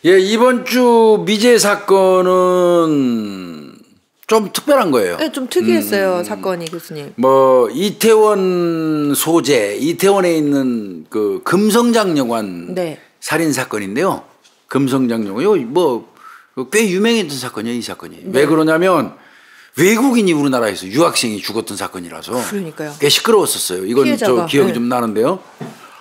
예, 이번 주 미제 사건은 좀 특별한 거예요. 네, 좀 특이했어요, 사건이, 교수님. 뭐 이태원 소재, 이태원에 있는 그 금성장여관 네. 살인 사건인데요. 금성장여관, 뭐 꽤 유명했던 사건이에요, 이 사건이. 네. 왜 그러냐면 외국인이 우리나라에서 유학생이 죽었던 사건이라서 그러니까요. 꽤 시끄러웠었어요. 이건 피해자가, 저 기억이 네. 좀 나는데요.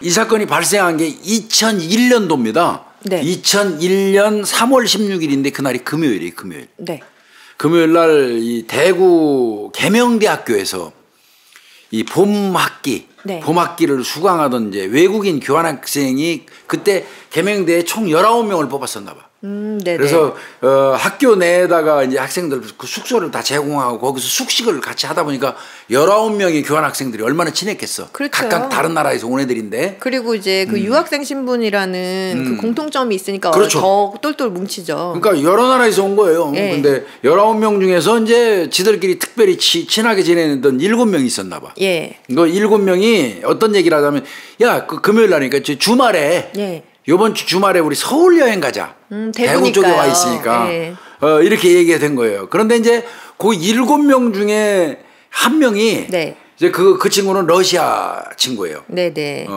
이 사건이 발생한 게 2001년도입니다. 네. 2001년 3월 16일인데 그날이 금요일이에요. 금요일. 네. 금요일 날 이 대구 계명대학교에서 이 봄학기, 네. 봄학기를 수강하던 이제 외국인 교환학생이 그때 계명대에 총 19명을 뽑았었나 봐. 네네. 그래서 학교 내에다가 이제 학생들 그 숙소를 다 제공하고 거기서 숙식을 같이 하다 보니까 19명의 교환학생들이 얼마나 친했겠어. 그렇죠. 각각 다른 나라에서 온 애들인데. 그리고 이제 그 유학생 신분이라는 그 공통점이 있으니까 그렇죠. 더 똘똘 뭉치죠. 그러니까 여러 나라에서 온 거예요. 예. 근데 19명 중에서 이제 지들끼리 특별히 친하게 지내던 7명이 있었나 봐. 예. 그 7명이 어떤 얘기를 하자면 야, 그 금요일 날이니까 주말에 예. 요번 주 주말에 우리 서울 여행 가자. 대구 쪽에 와 있으니까. 예. 이렇게 얘기가 된 거예요. 그런데 이제 그 7명 중에 한 명이 네. 이제 그 친구는 러시아 친구예요. 네네.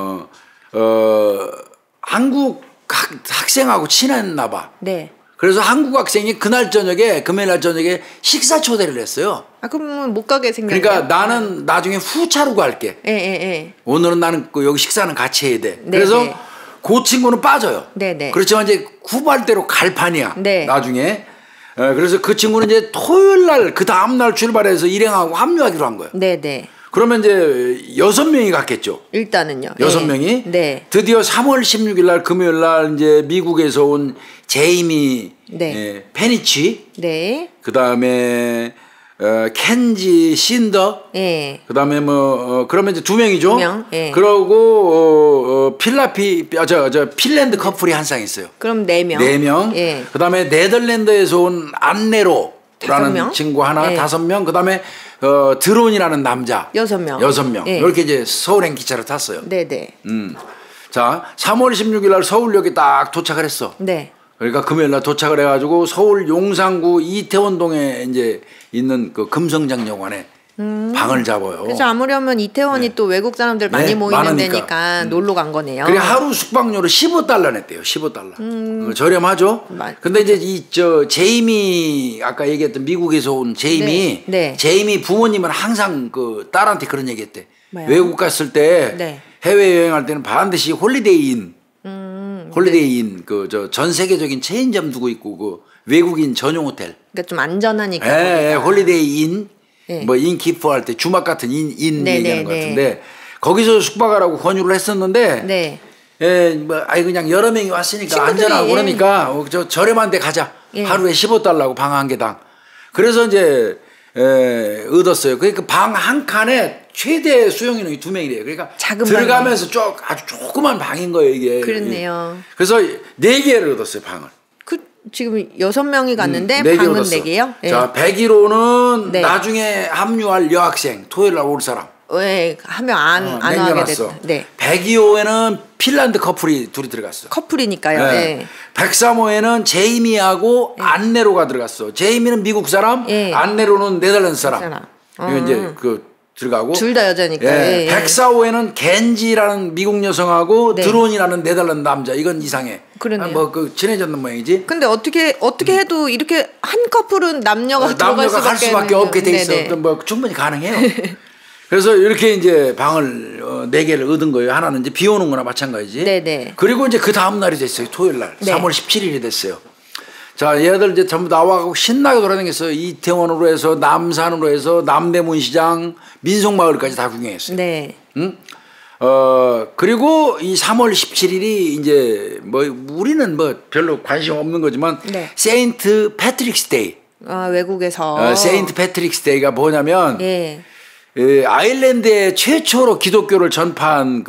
한국 학생하고 친했나 봐. 네. 그래서 한국 학생이 그날 저녁에 금요일 날 저녁에 식사 초대를 했어요. 아, 그러면 못 가게 생겼네요. 그러니까 나는 나중에 후차로 갈게. 예, 예, 예. 오늘은 나는 여기 식사는 같이 해야 돼. 네, 그래서 네. 그 친구는 빠져요. 네네. 그렇지만 이제 후발대로 갈 판이야. 네. 나중에. 그래서 그 친구는 이제 토요일 날 그 다음 날 출발해서 일행하고 합류하기로 한 거예요. 네네. 그러면 이제 6명이 갔겠죠. 일단은요. 6명이. 예. 네. 드디어 3월 16일 날 금요일 날 이제 미국에서 온 제이미 네. 페니치. 네. 그 다음에 켄지 신더. 예. 그 다음에 그러면 이제 2명이죠. 2명. 예. 그러고 핀란드 커플이 한 쌍 있어요. 그럼 4명. 4명. 예. 그 다음에 네덜란드에서 온 안네로라는 5명? 친구 하나, 예. 5명. 그 다음에 드론이라는 남자 6명. 6명. 예. 이렇게 이제 서울행 기차를 탔어요. 네네. 자, 3월 16일 날 서울역에 딱 도착을 했어. 네. 그러니까 금요일 날 도착을 해가지고 서울 용산구 이태원동에 이제 있는 그 금성장여관에 방을 잡아요. 그래서 아무려면 이태원이 또 외국 사람들 많이 네, 모이는 많으니까. 데니까 놀러 간 거네요. 그래 하루 숙박료를 15달러 냈대요. 15달러. 저렴하죠? 근데 이제 제이미 아까 얘기했던 미국에서 온 제이미 네. 제이미 부모님은 항상 그 딸한테 그런 얘기했대. 뭐요? 외국 갔을 때 네. 해외 여행할 때는 반드시 홀리데이인 홀리데이인 그 전 세계적인 체인점 두고 있고 그 외국인 전용 호텔. 그러니까 좀 안전하니까. 예, 거기가. 홀리데이인 네. 뭐 인키포 할 때 주막 같은 인 네, 얘기하는 네, 것 네. 같은데 거기서 숙박하라고 권유를 했었는데 네. 예, 뭐 아이 그냥 여러 명이 왔으니까 친구들이, 안전하고 예. 그러니까 저 저렴한 데 가자. 예. 하루에 15달러고 방 한 개당. 그래서 이제 얻었어요. 그러니까 방 한 칸에 최대 수용 인원이 2명이래요. 그러니까 작은 들어가면서 아주 조그만 방인 거예요, 이게. 그렇네요. 그래서 4개를 얻었어요, 방을. 지금 6명이 갔는데 네 개 방은 얻었어. 4개요? 예. 자, 101호는 네. 나중에 합류할 여학생, 토요일 날 올 사람. 왜 하면 안 하게 남겨놨어. 됐다. 네. 102호에는 핀란드 커플이 둘이 들어갔어. 커플이니까요. 네. 네. 103호에는 제이미하고 안네로가 들어갔어. 제이미는 미국 사람, 예. 안네로는 네덜란드 사람. 사람. 이거 이제 들어가고. 둘 다 여자니까. 예. 예, 예. 104호에는 겐지라는 미국 여성하고 네. 드론이라는 네덜란드 남자. 이건 이상해. 그러네요. 친해졌는 모양이지. 근데 어떻게 해도 이렇게 한 커플은 남녀가 들어갈 남녀가 갈 수밖에 없게 돼 있어. 네네. 충분히 가능해요. 그래서 이렇게 이제 방을 4개를 얻은 거예요. 하나는 이제 비 오는 거나 마찬가지지. 네네. 그리고 이제 그 다음 날이 됐어요. 토요일 날. 네. 3월 17일이 됐어요. 자, 얘들 이제 전부 나와가고 신나게 돌아다녔어요. 이태원으로 해서 남산으로 해서 남대문시장 민속마을까지 다 구경했어요. 네. 응? 그리고 이 3월 17일이 이제 우리는 별로 관심 없는 거지만 네. 세인트 패트릭스 데이. 외국에서. 세인트 패트릭스 데이가 뭐냐면 예. 아일랜드에 최초로 기독교를 전파한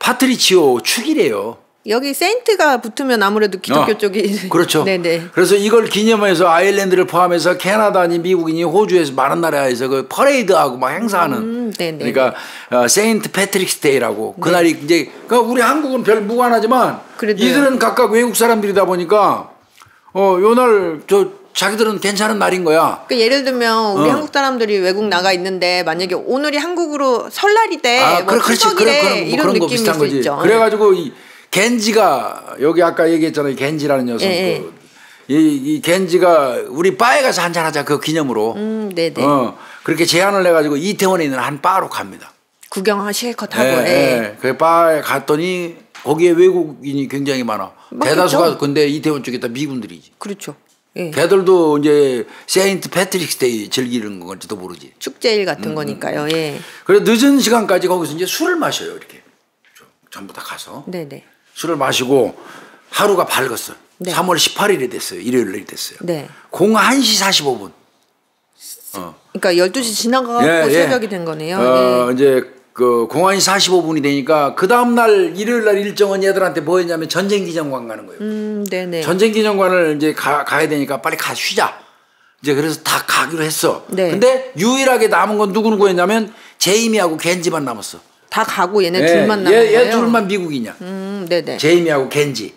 파트리치오 축이래요. 여기 세인트가 붙으면 아무래도 기독교 쪽이 그렇죠. 네네. 그래서 이걸 기념해서 아일랜드를 포함해서 캐나다니 미국이니 호주에서 많은 나라에서 그 퍼레이드하고 막 행사하는 네네. 그러니까 세인트 패트릭스 데이라고 그날이 이제 그러니까 우리 한국은 별 무관하지만 그래도요. 이들은 각각 외국 사람들이다 보니까 요날 자기들은 괜찮은 날인 거야. 그러니까 예를 들면 우리 한국 사람들이 외국 나가 있는데 만약에 오늘이 한국으로 설날이대, 뭐 추석이래 이런 느낌일 수 있죠. 그래가지고 이 겐지가 여기 아까 얘기했잖아요. 겐지라는 녀석. 이 겐지가 우리 바에 가서 한잔하자 그 기념으로. 네네. 그렇게 제안을 해가지고 이태원에 있는 한 바로 갑니다. 구경하 실컷 하고. 그 바에 갔더니 거기에 외국인이 굉장히 많아. 맞겠죠? 대다수가 근데 이태원 쪽에 다 미군들이지. 그렇죠. 예. 걔들도 이제 세인트 패트릭스 데이 즐기는 건지도 모르지. 축제일 같은 거니까요. 예. 그래 늦은 시간까지 거기서 이제 술을 마셔요. 이렇게 전부 다 가서. 네네. 술을 마시고 하루가 밝았어. 네. 3월 18일이 됐어요. 일요일이 됐어요. 네. 01시 45분. 그러니까 12시 지나가고 새벽이 된 거네요. 네. 이제 그 01시 45분이 되니까 그 다음 날 일요일 날 일정은 얘들한테 뭐였냐면 전쟁기념관 가는 거예요. 네네. 전쟁기념관을 이제 가야 되니까 빨리 가 쉬자. 이제 그래서 다 가기로 했어. 네. 근데 유일하게 남은 건 누구였냐면 제이미하고 겐지만 남았어. 다 가고 얘네 둘만 남은 거예요? 얘 둘만 미국이냐. 네네. 제이미하고 겐지.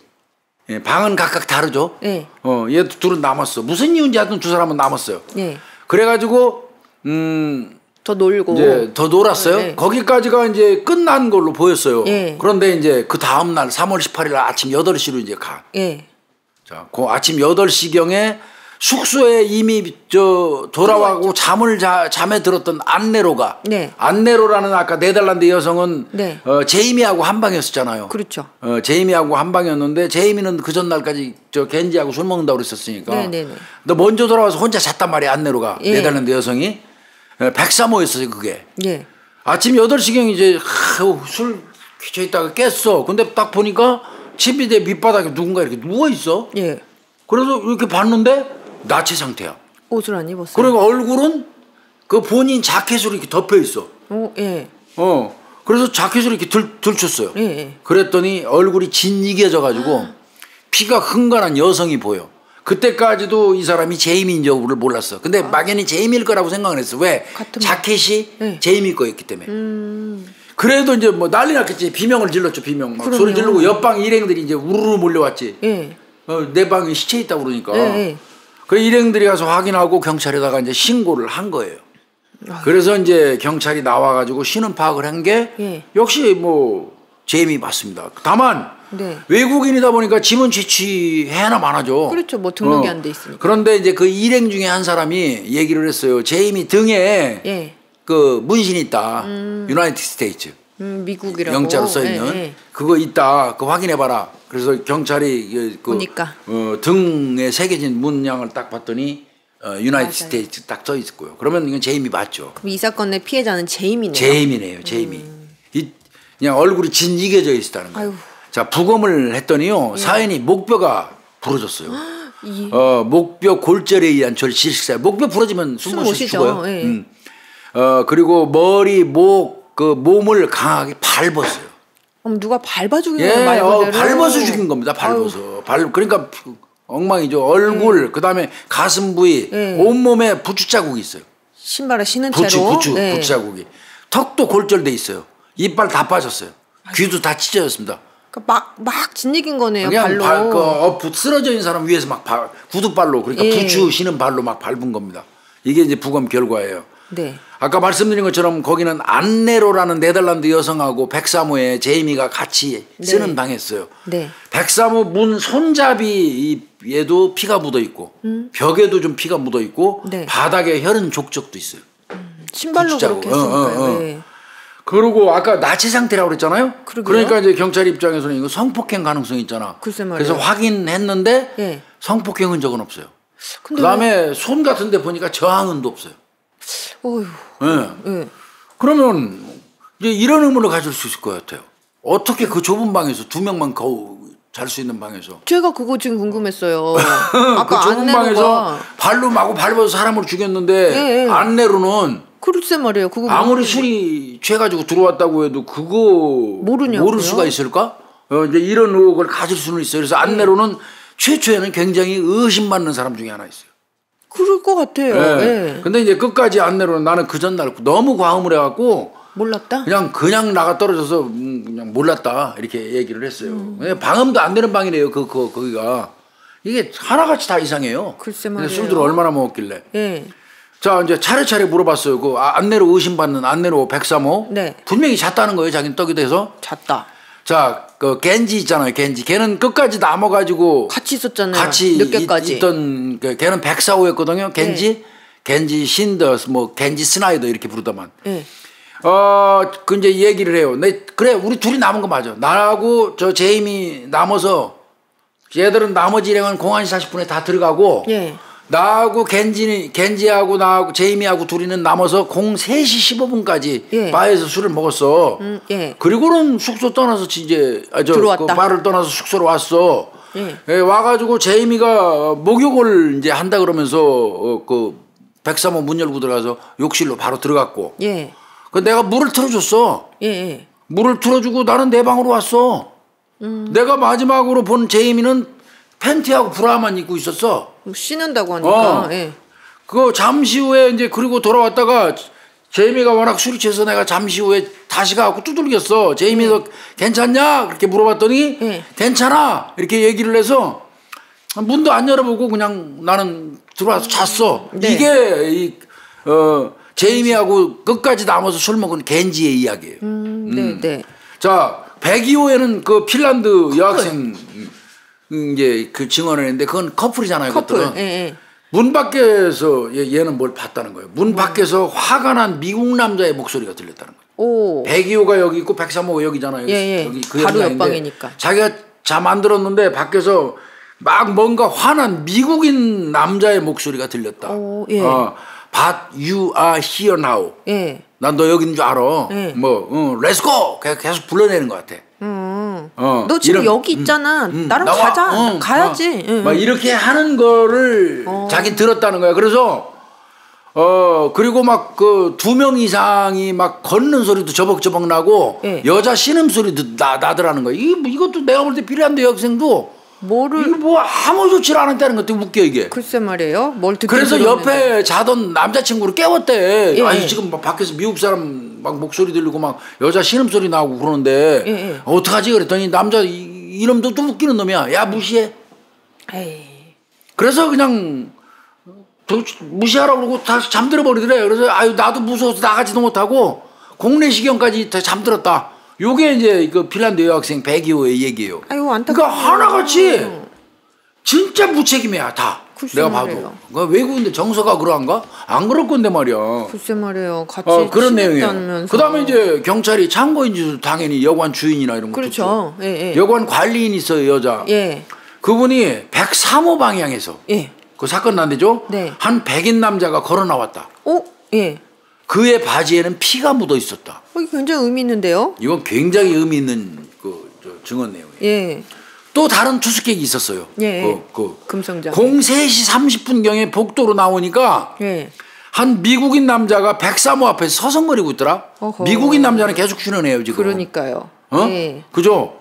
방은 각각 다르죠. 네. 얘 둘은 남았어. 무슨 이유인지 하여튼 두 사람은 남았어요. 네. 그래가지고 더 놀고 이제 더 놀았어요. 네. 거기까지가 이제 끝난 걸로 보였어요. 네. 그런데 이제 그 다음 날 3월 18일 아침 8시로 이제 가. 예. 자, 그 아침 8시경에 숙소에 이미 돌아와고 잠에 들었던 안네로가. 네. 안네로라는 아까 네덜란드 여성은 네. 제이미하고 한 방이었었잖아요. 그렇죠. 제이미하고 한 방이었는데 제이미는 그 전날까지 겐지하고 술 먹는다고 그랬었으니까. 네네네. 근데 먼저 돌아와서 혼자 잤단 말이야 안네로가. 예. 네덜란드 여성이. 103호였어요 그게. 예. 아침 8시경 이제 술 퀴쳐 있다가 깼어. 근데 딱 보니까 침대 밑바닥에 누군가 이렇게 누워있어. 예. 그래서 이렇게 봤는데 나체 상태야. 옷을 안 입었어요. 그러니까 얼굴은 그 본인 자켓으로 이렇게 덮여 있어. 예. 그래서 자켓으로 이렇게 들쳤어요. 예. 그랬더니 얼굴이 진이겨져가지고 피가 흥건한 여성이 보여. 그때까지도 이 사람이 제이미인 줄을 몰랐어. 근데 막연히 제이미일 거라고 생각을 했어. 왜? 자켓이 제이미 거였기 때문에. 그래도 이제 뭐 난리 났겠지. 비명을 질렀죠. 비명. 막 소리 지르고 옆방 일행들이 이제 우르르 몰려왔지. 예. 내 방에 시체 있다고 그러니까. 예. 그 일행들이 가서 확인하고 경찰에다가 이제 신고를 한 거예요. 그래서 이제 경찰이 나와가지고 신원 파악을 한 게 역시 뭐 제이미 맞습니다. 다만 외국인이다 보니까 지문 채취해나 마나죠. 그렇죠. 뭐 등록이 안 돼 있으니까. 그런데 이제 그 일행 중에 한 사람이 얘기를 했어요. 제이미 등에 그 문신이 있다. 유나이티드 스테이츠. 미국이라고. 영자로 써 있는 그거 있다. 그거 확인해봐라. 그래서 경찰이 보니까 등에 새겨진 문양을 딱 봤더니 유나이티드 스테이츠 딱 써 있고요. 그러면 이건 제이미 맞죠. 그럼 이 사건의 피해자는 제이미네요. 제이미네요. 제이미. 그냥 얼굴이 진이겨져 있었다는 거예요. 자, 부검을 했더니요. 사연이 목뼈가 부러졌어요. 목뼈 골절에 의한 절실식사. 목뼈 부러지면 숨 못 쉬 죽어요. 그리고 머리, 몸을 강하게 밟았어요. 누가 밟아 죽인 거예요? 말 그대로. 밟아서 죽인 겁니다. 밟아서. 그러니까 엉망이죠. 얼굴, 그다음에 가슴 부위, 온몸에 부추 자국이 있어요. 신발을 신은 채로. 부추 자국이. 턱도 골절돼 있어요. 이빨 다 빠졌어요. 귀도 다 찢어졌습니다. 그러니까 막 진이긴 거네요. 그냥 발로. 쓰러져 있는 사람 위에서 막 구두발로 그러니까 부추 신은 발로 막 밟은 겁니다. 이게 이제 부검 결과예요. 네. 아까 말씀드린 것처럼 거기는 안네로라는 네덜란드 여성하고 103호에 제이미가 같이 쓰는 방이었어요. 103호 문 손잡이에도 피가 묻어 있고 벽에도 좀 피가 묻어 있고 바닥에 혈흔 족적도 있어요. 신발로 그렇게 했으니까요. 그리고 아까 나체 상태라고 그랬잖아요. 그러게요. 그러니까 이제 경찰 입장에서는 이거 성폭행 가능성이 있잖아. 그래서 확인했는데 성폭행 흔적은 없어요. 그다음에 손 같은 데 보니까 저항은도 없어요. 그러면 이제 이런 의문을 가질 수 있을 것 같아요. 어떻게 그 좁은 방에서 두 명만 겨우 잘 수 있는 방에서. 제가 그거 지금 궁금했어요. 그 좁은 방에서 발로 마구 밟아서 사람을 죽였는데 안내로는 글쎄 말이에요. 그거 아무리 술이 취해가지고 들어왔다고 해도 그거 모를 수가 있을까? 이제 이런 의혹을 가질 수는 있어요. 그래서 안내로는 최초에는 굉장히 의심받는 사람 중에 하나 있어요. 그럴 것 같아요. 네. 근데 이제 끝까지 안내로는 나는 그 전날 너무 과음을 해갖고 몰랐다. 그냥 나가 떨어져서 그냥 몰랐다 이렇게 얘기를 했어요. 방음도 안 되는 방이래요. 거기가 이게 하나같이 다 이상해요. 글쎄 말이에요. 술들을 얼마나 먹었길래. 네. 자 이제 차례차례 물어봤어요. 그 안내로 의심받는 안내로 103호. 네. 분명히 잤다는 거예요. 자기는 떡이 돼서. 잤다. 자, 그 겐지 있잖아요. 겐지. 걔는 끝까지 남아가지고 같이 있었잖아요. 같이 늦게까지. 있던 걔는 104호였거든요. 겐지, 네. 겐지 신더스, 뭐 겐지 스나이더 이렇게 부르다만. 네. 그 이제 얘기를 해요. 그래 우리 둘이 남은 거 맞아. 나하고 저 제이미 남아서 얘들은 나머지 일행은 01시 40분에 다 들어가고. 예. 나하고 겐지하고 나하고 제이미하고 둘이는 남아서 03시 15분까지 예. 바에서 술을 먹었어. 예. 그리고는 숙소 떠나서 이제 들어왔다. 그 바를 떠나서 숙소로 왔어. 예. 예, 와가지고 제이미가 목욕을 이제 한다 그러면서 그 103호 문 열고 들어가서 욕실로 바로 들어갔고. 예. 그 내가 물을 틀어줬어. 예. 물을 틀어주고 나는 내 방으로 왔어. 내가 마지막으로 본 제이미는 팬티하고 브라만 입고 있었어. 씻는다고 하니까. 예. 그거 잠시 후에 이제 그리고 돌아왔다가 제이미가 워낙 술이 취해서 내가 잠시 후에 다시 가고 두들겼어. 제이미 너 괜찮냐? 그렇게 물어봤더니 괜찮아. 이렇게 얘기를 해서 문도 안 열어보고 그냥 나는 들어와서 잤어. 네. 이게 제이미하고 끝까지 남아서 술 먹은 겐지의 이야기예요. 네. 자, 102호에는 그 핀란드 여학생 이제 그 증언을 했는데 그건 커플이잖아요. 커플. 예. 문 밖에서 얘는 뭘 봤다는 거예요. 문 밖에서 화가 난 미국 남자의 목소리가 들렸다는 거예요. 오. 102호가 여기 있고 103호가 여기잖아요. 예. 여기 그 바로 옆방이니까. 자기가 잠 안 들었는데 밖에서 막 뭔가 화난 미국인 남자의 목소리가 들렸다. 오, 예. But you are here now. 예. 난 너 여기 있는 줄 알아. 예. Let's go. 계속 불러내는 것 같아. 너 지금 여기 있잖아. 나랑 나와. 가자. 가야지. 막 이렇게 하는 거를 자기 들었다는 거야. 그래서 그리고 막 그 2명 이상이 막 걷는 소리도 저벅저벅 나고 여자 신음 소리도 나더라는 거야. 이것도 내가 볼 때 필요한데 여학생도 이거 뭐 아무 좋지 않았다는 것도 웃겨 이게. 글쎄 말이에요. 뭘 듣긴 그래서 들었는데. 옆에 자던 남자친구를 깨웠대. 아니 지금 막 밖에서 미국 사람 막 목소리 들리고 막 여자 신음소리 나오고 그러는데 어떡하지 그랬더니 남자 이놈도 또 웃기는 놈이야. 야 무시해. 에이. 그래서 그냥 무시하라고 그러고 다시 잠들어 버리더래. 그래서 아유 나도 무서워서 나가지도 못하고 공내시경까지 다 잠들었다. 요게 이제 그 핀란드 여학생 102호의 얘기예요. 아유 안타깝다. 그러니까 하나같이 진짜 무책임이야 다. 내가 봐도. 그러니까 외국인데 정서가 그러한가? 안 그럴 건데 말이야. 글쎄 말이에요. 같이 그런 내용이에요. 그다음에 이제 경찰이 참고인지도 당연히 여관 주인이나 이런 거. 그렇죠. 여관 관리인 있어요 여자. 그분이 103호 방향에서 그 사건 난 데죠. 한 백인 남자가 걸어 나왔다. 그의 바지에는 피가 묻어 있었다. 굉장히 의미 있는데요. 이건 굉장히 의미 있는 증언 내용이에요. 또 다른 투숙객이 있었어요. 금성장. 03시 30분경에 복도로 나오니까 한 미국인 남자가 103호 앞에 서성거리고 있더라. 미국인 남자는 계속 출연해요 지금. 그러니까요. 그죠?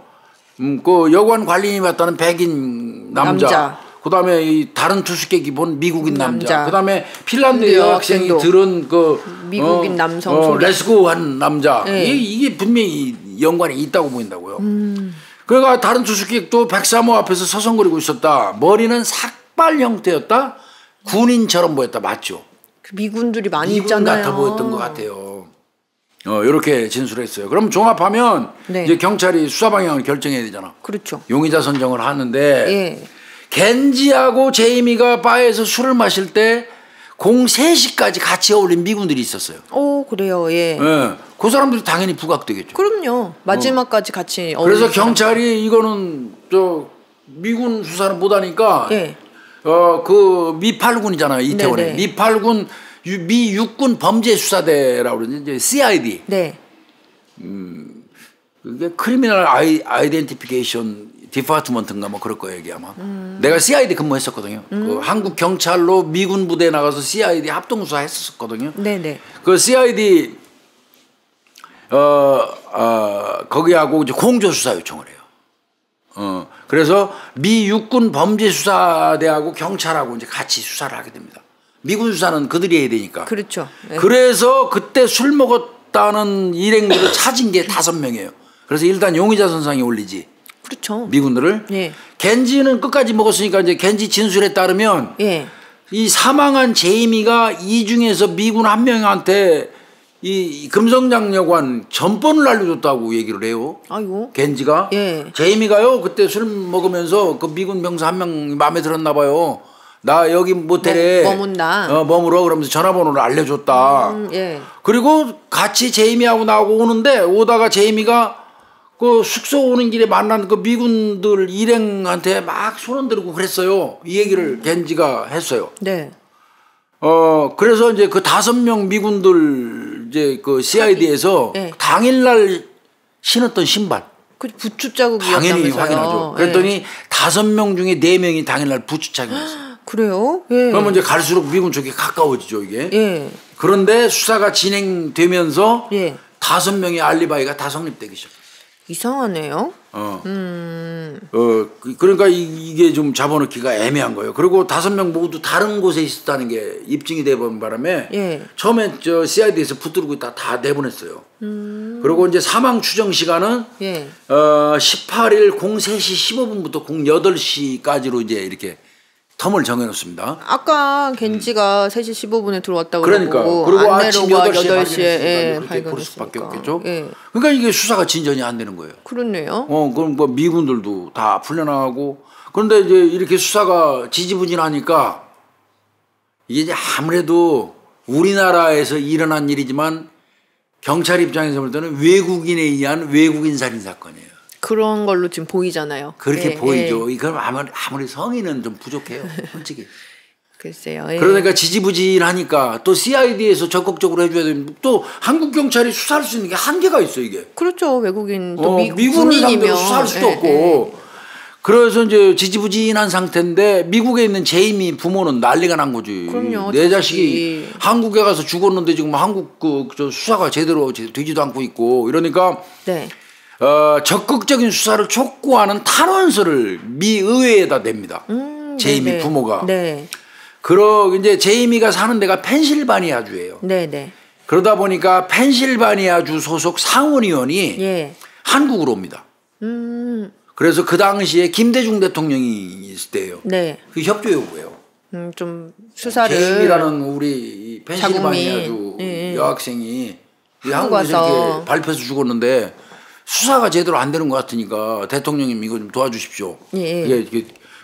그 여관 관리인이 왔다는 백인 남자. 그다음에 이 다른 투숙객이 본 미국인 남자. 그다음에 핀란드 여학생이 들은 그 미국인 남성 소리. 레스고한 남자. 이게 분명히 연관이 있다고 보인다고요. 그러니까 다른 투숙객도 103호 앞에서 서성거리고 있었다. 머리는 삭발 형태였다. 군인처럼 보였다. 맞죠? 미군들이 많이 미군 있잖아요. 같아 보였던 것 같아요. 이렇게 진술했어요. 그럼 종합하면 이제 경찰이 수사 방향을 결정해야 되잖아. 그렇죠. 용의자 선정을 하는데 겐지하고 제이미가 바에서 술을 마실 때 03시까지 같이 어울린 미군들이 있었어요. 그래요. 그 사람들이 당연히 부각되겠죠. 그럼요. 마지막까지 같이 그래서 경찰이 이거는 미군 수사를 못하니까 그 미8군이잖아요. 이태원에. 미8군 미 육군 범죄수사대라고 그러지. 이제 CID. 그게 크리미널 아이덴티피케이션 디파트먼트인가 뭐 그럴 거예요 이게 아마. 내가 CID 근무했었거든요. 그 한국 경찰로 미군 부대에 나가서 CID 합동수사 했었거든요. 그 CID 거기하고 이제 공조 수사 요청을 해요. 그래서 미 육군 범죄수사대하고 경찰하고 이제 같이 수사를 하게 됩니다. 미군 수사는 그들이 해야 되니까. 그렇죠. 네. 그래서 그때 술 먹었다는 일행들을 찾은 게 5명이에요. 그래서 일단 용의자 선상에 올리지. 그렇죠. 미군들을. 예. 겐지는 끝까지 먹었으니까 이제 겐지 진술에 따르면 예. 이 사망한 제이미가 이 중에서 미군 한 명한테 이 금성장여관 전번을 알려줬다고 얘기를 해요. 아이고. 겐지가. 예. 제이미가요 그때 술 먹으면서 그 미군 병사 한 명 마음에 들었나 봐요. 나 여기 모텔에 머문다. 머물어 그러면서 전화번호를 알려줬다. 예. 그리고 같이 제이미하고 나하고 오는데 오다가 제이미가 그 숙소 오는 길에 만난 그 미군들 일행한테 막 손 흔들고 그랬어요. 이 얘기를 겐지가 했어요. 네. 그래서 이제 그 5명 미군들 이제 그 CID에서 네. 당일날 신었던 신발. 그 부추 자국이었다면서요. 당연히 확인하죠. 그랬더니 5명 중에 4명이 당일날 부추 착용했어요. 그래요? 예. 그러면 이제 갈수록 미군 쪽이 가까워지죠 이게. 예. 그런데 수사가 진행되면서 예. 5명의 알리바이가 다 성립되기 시작해요. 이상하네요. 그러니까 이게 좀 잡아넣기가 애매한 거예요. 그리고 5명 모두 다른 곳에 있었다는 게 입증이 돼버린 바람에 예. 처음에 저 CID에서 붙들고 있다 다 내보냈어요. 그리고 이제 사망 추정 시간은 예. 18일 03시 15분부터 08시까지로 이제 이렇게 텀을 정해놓습니다. 아까 겐지가 3시 15분에 들어왔다고 그러니까 그러고 그리고 아침 안내로가 8시에 발견했으니까 볼 수밖에 없겠죠. 예. 그러니까 이게 수사가 진전이 안 되는 거예요. 그렇네요. 그럼 뭐 미군들도 다 풀려나가고 그런데 이제 이렇게 수사가 지지부진하니까 이게 이제 아무래도 우리나라에서 일어난 일이지만 경찰 입장에서 볼 때는 외국인에 의한 외국인 살인 사건이에요. 그런 걸로 지금 보이잖아요. 그렇게 예, 보이죠. 예. 이건 아무리 성의는 좀 부족해요. 솔직히. 글쎄요. 예. 그러니까 지지부진하니까 또 CID에서 적극적으로 해줘야 되는데 또 한국 경찰이 수사할 수 있는 게 한계가 있어 이게. 그렇죠. 외국인 또 미군을 상대로 수사할 수도 없고. 그래서 이제 지지부진한 상태인데 미국에 있는 제이미 부모는 난리가 난 거지. 그럼요. 내 자식이 한국에 가서 죽었는데 지금 한국 저 수사가 제대로 되지도 않고 있고 이러니까. 네. 적극적인 수사를 촉구하는 탄원서를 미 의회에다 냅니다. 제이미 네네. 부모가. 네. 이제 제이미가 사는 데가 펜실바니아주예요. 네네. 그러다 보니까 펜실바니아주 소속 상원의원이 예. 한국으로 옵니다. 그래서 그 당시에 김대중 대통령이 있을 때예요. 네. 그 협조 요구예요. 좀 수사를. 제이미라는 우리 펜실바니아주 예. 여학생이 한국에서 이렇게 밟혀서 죽었는데 수사가 제대로 안 되는 것 같으니까 대통령님 이거 좀 도와주십시오. 예.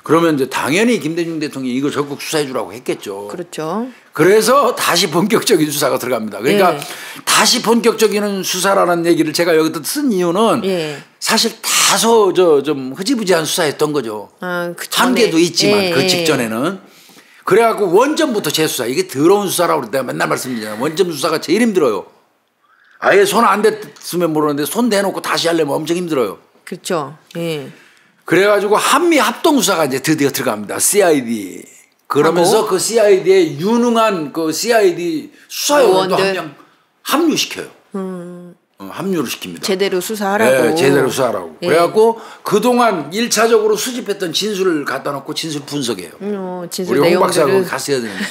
그러면 이제 당연히 김대중 대통령이 이거 적극 수사해 주라고 했겠죠. 그렇죠. 그래서 다시 본격적인 수사가 들어갑니다. 그러니까 예. 다시 본격적인 수사라는 얘기를 제가 여기다 쓴 이유는 예. 사실 다소 좀 흐지부지한 수사였던 거죠. 한계도 있지만 그 직전에는. 그래갖고 원점부터 재수사. 이게 더러운 수사라고 내가 맨날 말씀드리잖아요. 원점 수사가 제일 힘들어요. 아예 손 안 댔으면 모르는데 손 대놓고 다시 하려면 엄청 힘들어요. 그렇죠. 예. 그래가지고 한미 합동수사가 이제 드디어 들어갑니다. CID. 그러면서 하고? 그 CID에 유능한 그 CID 수사요원도 한 명 합류시켜요. 합류를 시킵니다. 제대로 수사하라고. 네, 제대로 수사하라고. 예. 그래갖고 그동안 1차적으로 수집했던 진술을 갖다 놓고 진술 분석해요. 진술 우리 홍 박사가 내용들을. 갔어야 되는데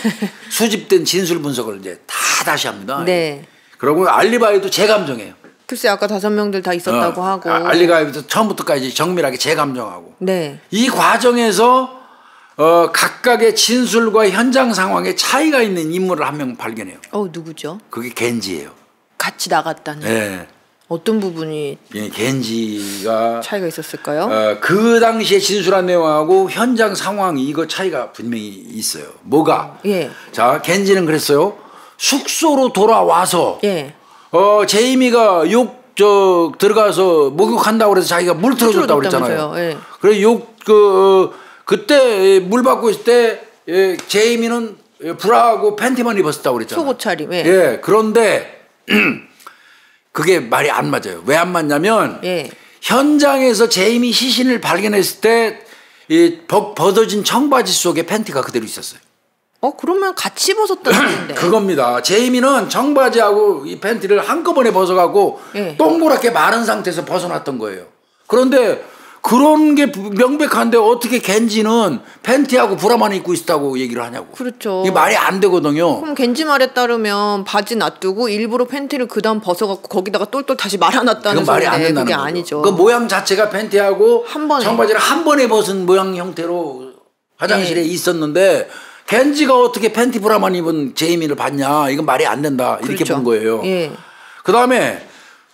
수집된 진술 분석을 이제 다 다시 합니다. 네. 그리고 알리바이도 재감정해요. 글쎄 아까 5명들 다 있었다고 하고. 알리바이도 처음부터까지 정밀하게 재감정하고. 네. 이 과정에서 각각의 진술과 현장 상황에 차이가 있는 인물을 한 명 발견해요. 누구죠? 그게 겐지예요. 같이 나갔다는. 네. 어떤 부분이 겐지가 차이가 있었을까요? 그 당시에 진술한 내용하고 현장 상황이 이거 차이가 분명히 있어요. 뭐가? 예. 자, 겐지는 그랬어요. 숙소로 돌아와서 예. 제이미가 들어가서 목욕한다고 그래서 자기가 물 틀어줬다고 그랬잖아요. 예. 그래서 그때 물 받고 있을 때 제이미는 브라하고 팬티만 입었다고 그랬잖아요. 속옷 차림. 예. 예. 그런데 그게 말이 안 맞아요. 왜 안 맞냐면 예. 현장에서 제이미 시신을 발견했을 때 이 벗어진 청바지 속에 팬티가 그대로 있었어요. 그러면 같이 벗었다는데. 그겁니다. 제이미는 청바지하고 이 팬티를 한꺼번에 벗어가고 예. 동그랗게 마른 상태에서 벗어났던 거예요. 그런데 그런 게 명백한데 어떻게 겐지는 팬티하고 브라만 입고 있다고 얘기를 하냐고. 그렇죠. 이게 말이 안 되거든요. 그럼 겐지 말에 따르면 바지 놔두고 일부러 팬티를 그다음 벗어갖고 거기다가 똘똘 다시 말아놨다는 그건 말이 안 된다는 그게 거죠. 아니죠. 그 모양 자체가 팬티하고 한 번에. 청바지를 한 번에 벗은 모양 형태로 화장실에 있었는데 겐지가 어떻게 팬티 브라만 입은 제이미를 봤냐. 이건 말이 안 된다. 이렇게 그렇죠. 본 거예요. 예. 그다음에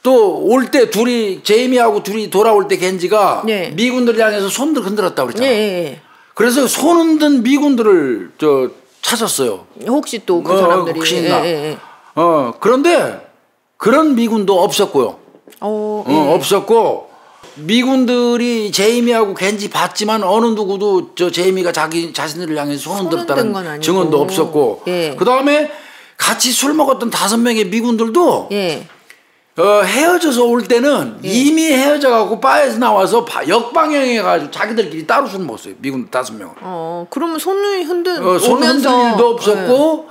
또 올 때 둘이 제이미하고 둘이 돌아올 때 겐지가 미군들 향해서 손들 흔들었다고 그랬잖아. 그래서 손 흔든 미군들을 찾았어요. 혹시 또 그 사람들이. 혹시나. 그런데 그런 미군도 없었고요. 없었고 미군들이 제이미하고 겐지 봤지만 어느 누구도 저 제이미가 자신들을 향해서 손 흔들었다는 증언도 없었고. 그다음에 같이 술 먹었던 5명의 미군들도 헤어져서 올 때는 이미 헤어져 갖고 바에서 나와서 역방향해 가지고 자기들끼리 따로 술 먹었어요. 미군 5명은. 그러면 손을 손 흔들 일도 없었고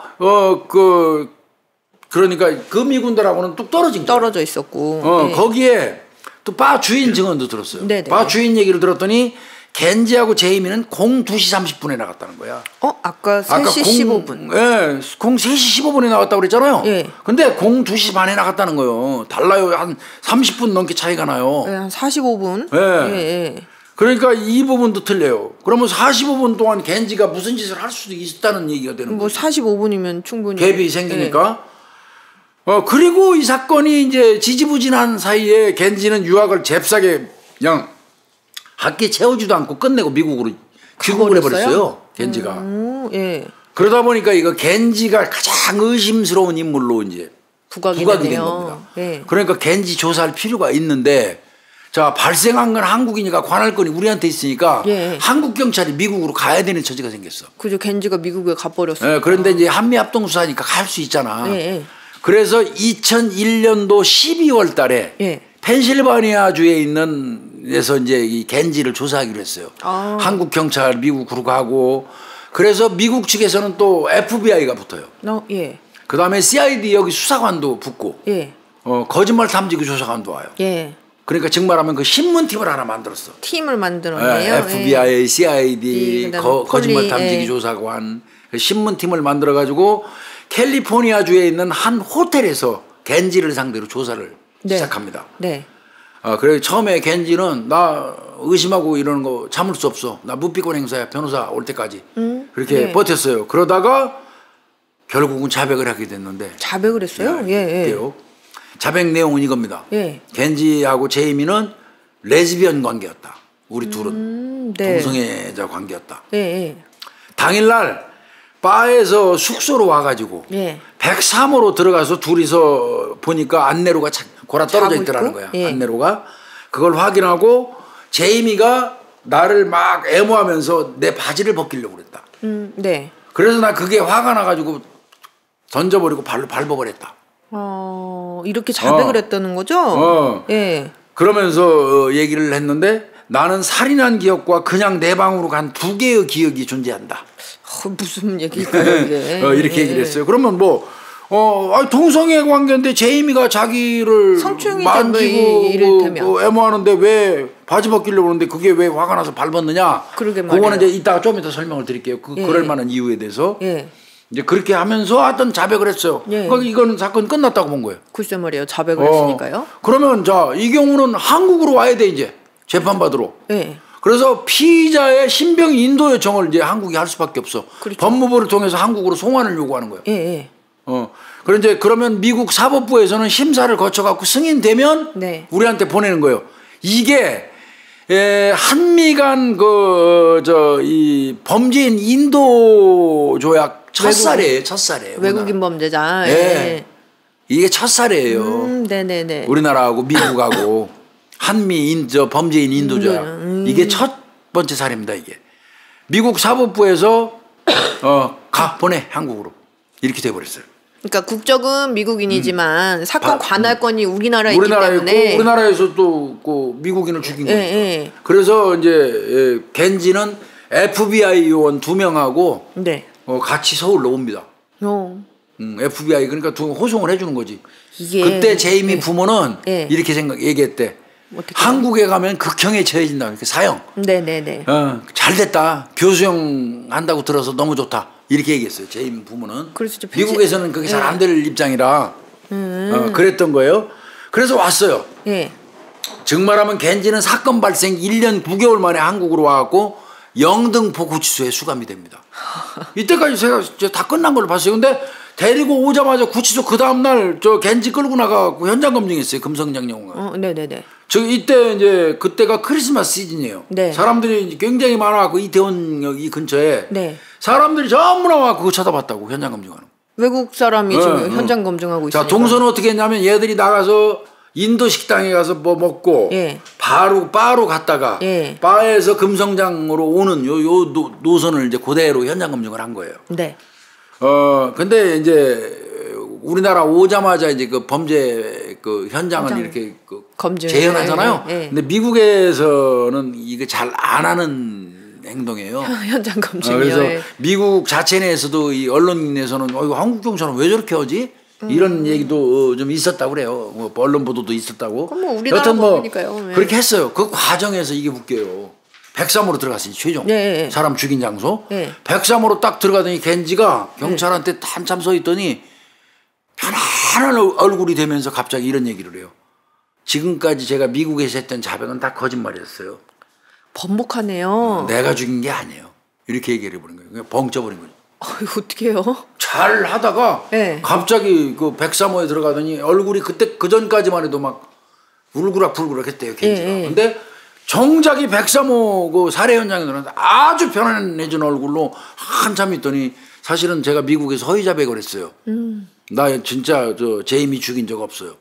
그러니까 그 미군들하고는 뚝 떨어져 있었고. 거기에 또 바 주인 증언도 들었어요. 바 주인 얘기를 들었더니 겐지하고 제이미는 02시 30분에 나갔다는 거야. 아까 3시 15분. 예, 3시 15분에 나갔다고 그랬잖아요. 근데 02시 반에 나갔다는 거예요. 달라요. 한 30분 넘게 차이가 나요. 한 45분. 그러니까 이 부분도 틀려요. 그러면 45분 동안 겐지가 무슨 짓을 할 수도 있다는 얘기가 되는 거예요. 45분이면 충분히. 갭이 생기니까. 그리고 이 사건이 이제 지지부진한 사이에 겐지는 유학을 잽싸게 그냥 학기 채우지도 않고 끝내고 미국으로 귀국을 해버렸어요. 겐지가. 그러다 보니까 이거 겐지가 가장 의심스러운 인물로 이제 부각이 된 겁니다. 그러니까 겐지 조사할 필요가 있는데 자 발생한 건 한국이니까 관할권이 우리한테 있으니까 한국 경찰이 미국으로 가야 되는 처지가 생겼어. 그죠. 겐지가 미국에 가버렸어요. 그런데 이제 한미합동 수사니까 갈 수 있잖아. 그래서 2001년도 12월 달에 펜실바니아주에 있는 에서 이제 이 겐지를 조사하기로 했어요. 한국 경찰 미국으로 가고 그래서 미국 측에서는 또 FBI가 붙어요. 그 다음에 CID 여기 수사관도 붙고 거짓말 탐지기 조사관도 와요. 그러니까 정말하면 그 신문팀을 하나 만들었어. 팀을 만들었네요. FBI, CID, 거짓말 탐지기 조사관 신문팀을 만들어 가지고 캘리포니아주에 있는 한 호텔에서 겐지를 상대로 조사를 시작합니다. 그래서 처음에 겐지는 나 의심하고 이러는 거 참을 수 없어. 나 무비권 행사야. 변호사 올 때까지. 그렇게 버텼어요. 그러다가 결국은 자백을 하게 됐는데. 자백을 했어요? 자백 내용은 이겁니다. 겐지하고 제이미는 레즈비언 관계였다. 우리 둘은 동성애자 관계였다. 당일날 바에서 숙소로 와가지고 103호로 들어가서 둘이서 보니까 안내로가 골아 떨어져 있더라는 거야. 안내로가. 그걸 확인하고 제이미가 나를 막 애모하면서 내 바지를 벗기려고 그랬다. 그래서 나 그게 화가 나가지고 던져버리고 발로 밟아버렸다. 이렇게 자백을 했다는 거죠? 그러면서 얘기를 했는데 나는 살인한 기억과 그냥 내 방으로 간 2개의 기억이 존재한다. 무슨 얘기일까요 이게? 이렇게 얘기를 했어요. 그러면 동성애 관계인데 제이미가 자기를 만지고 애모하는데 왜 바지 벗기려고 그러는데 그게 왜 화가 나서 밟았느냐? 그거는 이제 이따가 좀 이따 설명을 드릴게요. 그럴 만한 이유에 대해서. 이제 그렇게 하면서 하여튼 자백을 했어요. 그러니까 이건 사건 끝났다고 본 거예요. 글쎄 말이에요. 자백을 했으니까요. 그러면 자, 이 경우는 한국으로 와야 돼 이제 재판받으러. 그래서 피의자의 신병 인도 요청을 이제 한국이 할 수밖에 없어. 법무부를 통해서 한국으로 송환을 요구하는 거예요. 그런데 그러면 미국 사법부에서는 심사를 거쳐갖고 승인되면 우리한테 보내는 거예요. 이게 한미 간 이 범죄인 인도 조약 첫사례예요. 외국인 범죄자. 이게 첫사례예요. 우리나라하고 미국하고 한미 범죄인 인도 조약. 이게 첫 번째 사례입니다. 이게 미국 사법부에서 보내 한국으로 이렇게 돼버렸어요. 그러니까 국적은 미국인이지만 사건 관할권이 우리나라에 있기 때문에 우리나라에서 또 미국인을 죽인 거죠. 그래서 이제 겐지는 FBI 요원 2명하고 같이 서울로 옵니다. FBI 그러니까 호송을 해주는 거지. 그때 제이미 부모는 이렇게 얘기했대. 한국에 가면 극형에 처해진다. 이렇게 사형. 네네네. 잘 됐다. 교수형 한다고 들어서 너무 좋다. 이렇게 얘기했어요. 제 부모는. 그렇죠. 미국에서는 그게 잘 안 될 입장이라 그랬던 거예요. 그래서 왔어요. 예. 정말하면 겐지는 사건 발생 1년 9개월 만에 한국으로 와갖고 영등포 구치소에 수감이 됩니다. 이때까지 제가 다 끝난 걸로 봤어요. 근데 데리고 오자마자 구치소 그 다음날 저 겐지 끌고 나가고 현장 검증했어요. 금성장영가. 네네네. 이때 이제 그때가 크리스마스 시즌이에요. 네. 사람들이 굉장히 많아갖고 이태원역 이 근처에 네. 사람들이 전부 나와갖고 그거 쳐다봤다고 현장 검증하는. 외국 사람이 지금 현장 검증하고 있어요. 자, 동서는 어떻게 했냐면 얘들이 나가서 인도 식당에 가서 뭐 먹고 예. 바로 갔다가 예. 바에서 금성장으로 오는 요 노선을 이제 그대로 현장 검증을 한 거예요. 네. 근데 이제 우리나라 오자마자 이제 그 범죄 그 현장을 이렇게 그 재현하잖아요. 예. 근데 미국에서는 이게 잘 안 하는 행동이에요. 현장 검증이요. 그래서 미국 자체 내에서도 이 언론에서는 이거 한국 경찰은 왜 저렇게 하지? 이런 얘기도 좀 있었다고 그래요. 뭐 언론 보도도 있었다고. 그럼 뭐 우리나라 법이니까요. 네. 그렇게 했어요. 그 과정에서 이게 웃겨요. 103으로 들어갔으니 최종 네. 사람 죽인 장소. 네. 103으로 딱 들어가더니 겐지가 경찰한테 한참 서 있더니 편안한 얼굴이 되면서 갑자기 이런 얘기를 해요. 지금까지 제가 미국에서 했던 자백은 다 거짓말이었어요. 번복하네요. 내가 죽인 게 아니에요. 이렇게 얘기를 해버린 거예요. 그냥 벙쪄버린 거죠. 어떻게 해요? 잘 하다가 갑자기 그 103호에 들어가더니 얼굴이 그때 그 전까지만 해도 막 울그락불그락 했대요. 겐지가. 근데 정작이 103호 그 살해 현장에 들어갔는데 아주 편안해진 얼굴로 한참 있더니 사실은 제가 미국에서 허위 자백을 했어요. 나 진짜 저 제이미 죽인 적 없어요.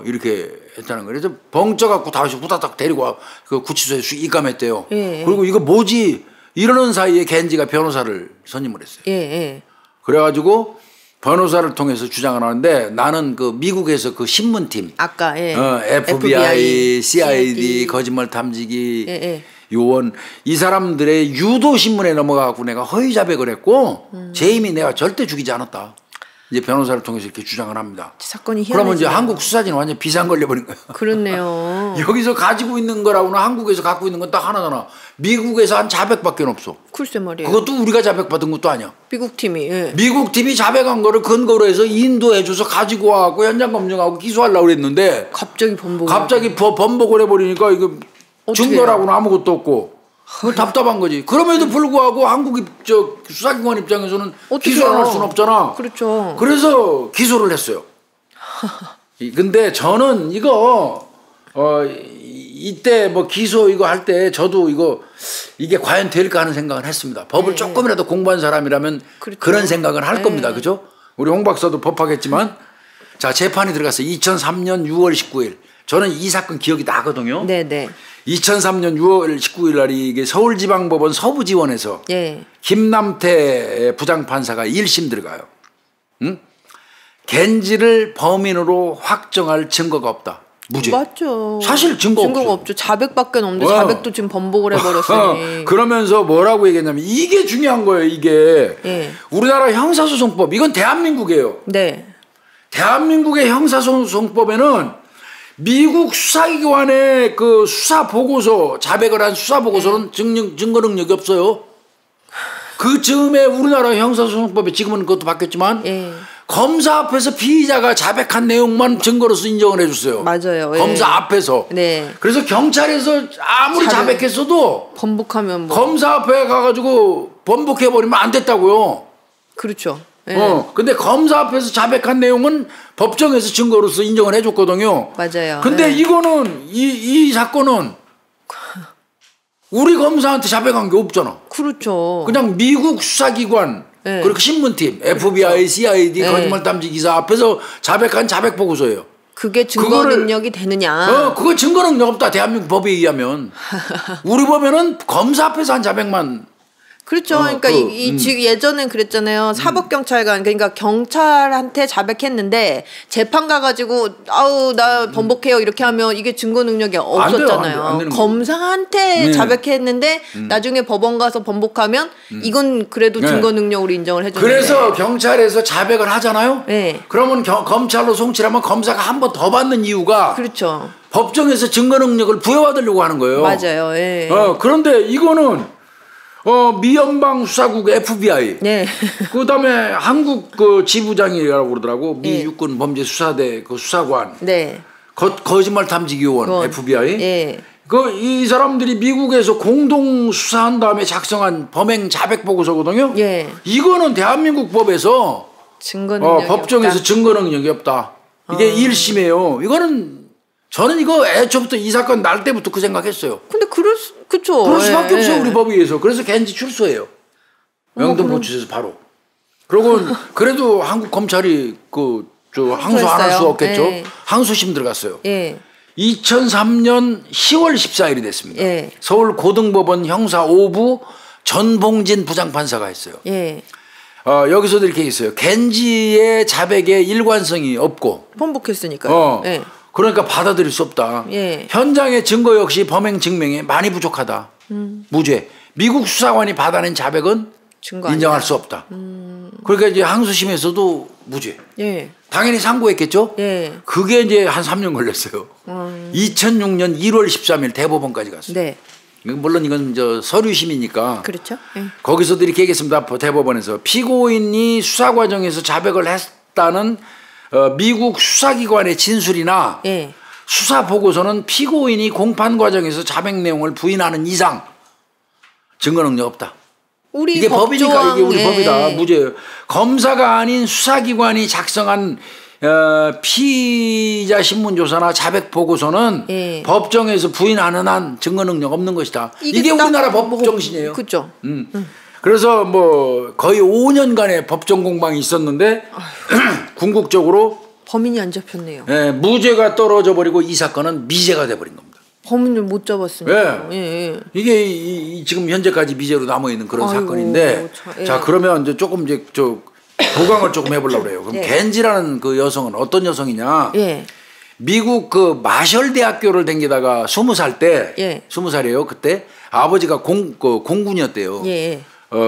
이렇게 했다는 거예요. 그래서 벙쪄갖고 다시 후다닥 데리고 와 그 구치소에 입감했대요. 그리고 이거 뭐지? 이러는 사이에 겐지가 변호사를 선임을 했어요. 그래가지고 변호사를 통해서 주장을 하는데 나는 그 미국에서 그 신문팀 아까 FBI, CID 거짓말 탐지기 요원 이 사람들의 유도 신문에 넘어가고 내가 허위 자백을 했고 제이미 내가 절대 죽이지 않았다. 이제 변호사를 통해서 이렇게 주장을 합니다. 사건이 희한해지네요. 그러면 이제 한국 수사진은 완전 비상 걸려버린 거예요. 그렇네요. 여기서 가지고 있는 거라고는 한국에서 갖고 있는 건 딱 하나잖아. 미국에서 한 자백밖에 없어. 글쎄 말이에요. 그것도 우리가 자백받은 것도 아니야. 미국 팀이. 미국 팀이 자백한 거를 근거로 해서 인도해줘서 가지고 와갖고 현장 검증하고 기소하려고 그랬는데 갑자기 번복을 해버리니까 이거 증거라고는 아무것도 없고 답답한 거지. 그럼에도 불구하고 한국이 저 수사기관 입장에서는 기소를 할 수는 없잖아. 그렇죠. 그래서 기소를 했어요. 근데 저는 이거 이때 뭐 기소 이거 할 때 저도 이게 과연 될까 하는 생각을 했습니다. 법을 조금이라도 공부한 사람이라면 그렇죠. 그런 생각을 할 겁니다. 그죠? 우리 홍 박사도 법하겠지만 자 재판이 들어갔어요. 2003년 6월 19일. 저는 이 사건 기억이 나거든요. 네네. 2003년 6월 19일 날이 이게 서울지방법원 서부지원에서 김남태 부장판사가 1심 들어가요. 응? 겐지를 범인으로 확정할 증거가 없다. 무죄. 맞죠. 사실 증거가 없죠. 자백밖에 없는데 자백도 지금 번복을 해버렸으니. 그러면서 뭐라고 얘기했냐면 이게 중요한 거예요. 이게 우리나라 형사소송법 이건 대한민국이에요. 네. 대한민국의 형사소송법에는 미국 수사기관의 그 수사 보고서 자백을 한 수사 보고서는 증거 능력이 없어요. 그 즈음에 우리나라 형사소송법에 지금은 그것도 바뀌었지만 검사 앞에서 피의자가 자백한 내용만 증거로서 인정을 해줬어요. 맞아요. 검사 앞에서. 네. 그래서 경찰에서 아무리 자백했어도 번복하면 검사 앞에 가가지고 번복해버리면 안 됐다고요. 그렇죠. 근데 검사 앞에서 자백한 내용은 법정에서 증거로서 인정을 해줬거든요. 맞아요. 근데 이거는 이 사건은 우리 검사한테 자백한 게 없잖아. 그렇죠. 그냥 미국 수사기관 그리고 신문팀 FBI, CID 거짓말 탐지 기사 앞에서 자백한 자백 보고서예요. 그게 증거 능력이 되느냐? 그거 증거 능력 없다. 대한민국 법에 의하면 우리 법에는 검사 앞에서 한 자백만 그렇죠. 그러니까 지금 예전엔 그랬잖아요. 사법경찰관 그러니까 경찰한테 자백했는데 재판 가가지고 아우 나 번복해요 이렇게 하면 이게 증거 능력이 없었잖아요. 안 돼요. 검사한테 자백했는데 나중에 법원 가서 번복하면 이건 그래도 증거 능력으로 인정을 해주는데. 그래서 경찰에서 자백을 하잖아요. 네. 그러면 검찰로 송치하면 검사가 한 번 더 받는 이유가 그렇죠. 법정에서 증거 능력을 부여받으려고 하는 거예요. 맞아요. 예. 그런데 이거는 미연방 수사국 FBI, 네. 그다음에 한국 그 지부장이라고 그러더라고. 미 육군 범죄 수사대 그 수사관, 네. 거짓말 탐지기 요원 FBI. 예. 이 사람들이 미국에서 공동 수사한 다음에 작성한 범행 자백 보고서거든요. 예. 이거는 대한민국 법에서 증거 능력이 법정에서 없다. 증거 능력이 없다. 이게 1심이에요. 이거는 저는 이거 애초부터 이 사건 날 때부터 그 생각했어요. 근데 그쵸. 그럴 수밖에 없어요, 우리 법에 의해서. 그래서 겐지 출소해요. 명동포츠에서 바로. 그리고 그래도 한국 검찰이 항소 안 할 수 없겠죠. 항소심 들어갔어요. 2003년 10월 14일이 됐습니다. 서울 고등법원 형사 5부 전봉진 부장판사가 했어요. 여기서도 이렇게 있어요. 겐지의 자백에 일관성이 없고 번복했으니까요. 그러니까 받아들일 수 없다. 현장의 증거 역시 범행 증명에 많이 부족하다. 무죄. 미국 수사관이 받아낸 자백은 인정할 아니다. 수 없다. 그러니까 이제 항소심에서도 무죄. 당연히 상고했겠죠. 그게 이제 한 3년 걸렸어요. 2006년 1월 13일 대법원까지 갔어요. 물론 이건 서류심이니까. 그렇죠. 거기서도 이렇게 얘기했습니다. 대법원에서 피고인이 수사 과정에서 자백을 했다는 미국 수사기관의 진술이나 수사 보고서는 피고인이 공판 과정에서 자백 내용을 부인하는 이상 증거 능력 없다. 이게 법이니까 이게 우리 법이다. 무죄예요. 검사가 아닌 수사기관이 작성한 피의자 신문조사나 자백 보고서는 법정에서 부인하는 한 증거 능력 없는 것이다. 이게 우리나라 법 정신이에요. 그렇죠. 그래서 거의 5년간의 법정 공방이 있었는데 궁극적으로 범인이 안 잡혔네요. 무죄가 떨어져 버리고 이 사건은 미제가 돼버린 겁니다. 범인을 못 잡았으니까. 이게 지금 현재까지 미제로 남아 있는 그런 사건인데, 자 그러면 이제 조금 보강을 조금 해보려고 그래요. 그럼 겐지라는 그 여성은 어떤 여성이냐? 미국 그 마셜 대학교를 다니다가 20살 때, 20살이에요. 그때 아버지가 공군이었대요.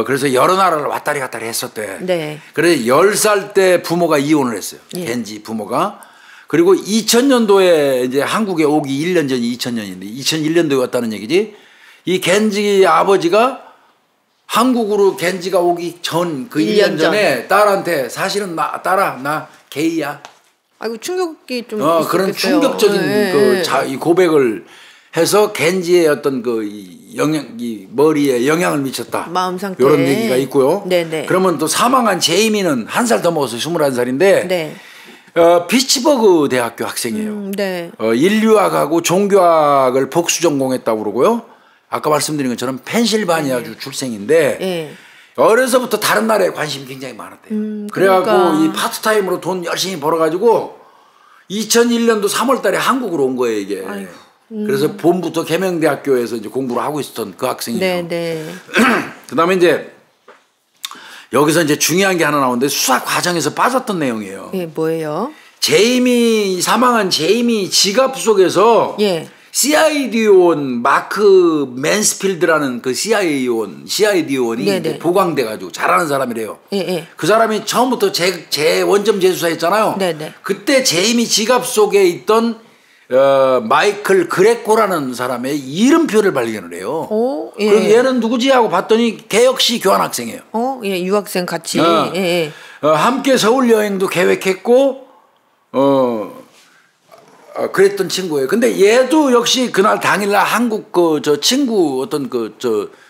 그래서 여러 나라를 왔다리 갔다리 했었대. 그래서 10살 때 부모가 이혼을 했어요. 겐지 부모가. 그리고 2000년도에 이제 한국에 오기 1년 전이 2000년인데 2001년도에 왔다는 얘기지. 이 겐지 아버지가 한국으로 겐지가 오기 전 그 1년 전에 딸한테 사실은 딸아 나 게이야. 아이고 충격이 좀 그런 충격적인 이 고백을 해서 겐지의 어떤 이 머리에 영향을 미쳤다. 마음 상태. 이런 얘기가 있고요. 그러면 또 사망한 제이미는 1살 더 먹었어요. 21살인데 피츠버그 대학교 학생이에요. 인류학하고 종교학을 복수 전공했다고 그러고요. 아까 말씀드린 것처럼 펜실바니아주 출생인데 어려서부터 다른 나라에 관심이 굉장히 많았대요. 그래갖고 이 파트타임으로 돈 열심히 벌어가지고 2001년도 3월 달에 한국으로 온 거예요, 이게. 그래서 봄부터 계명대학교에서 이제 공부를 하고 있었던 그 학생이에요. 그 다음에 이제 여기서 이제 중요한 게 하나 나오는데 수사 과정에서 빠졌던 내용이에요. 뭐예요? 사망한 제이미 지갑 속에서 CID 요원 마크 맨스필드라는 그 CID 요원이 보강돼가지고 잘하는 사람이래요. 그 사람이 처음부터 제 원점 재수사했잖아요. 그때 제이미 지갑 속에 있던 마이클 그레코라는 사람의 이름표를 발견을 해요. 그래서 얘는 누구지 하고 봤더니 걔 역시 교환학생이에요. 유학생 같이. 함께 서울 여행도 계획했고 그랬던 친구예요. 근데 얘도 역시 그날 당일날 한국 저 친구 어떤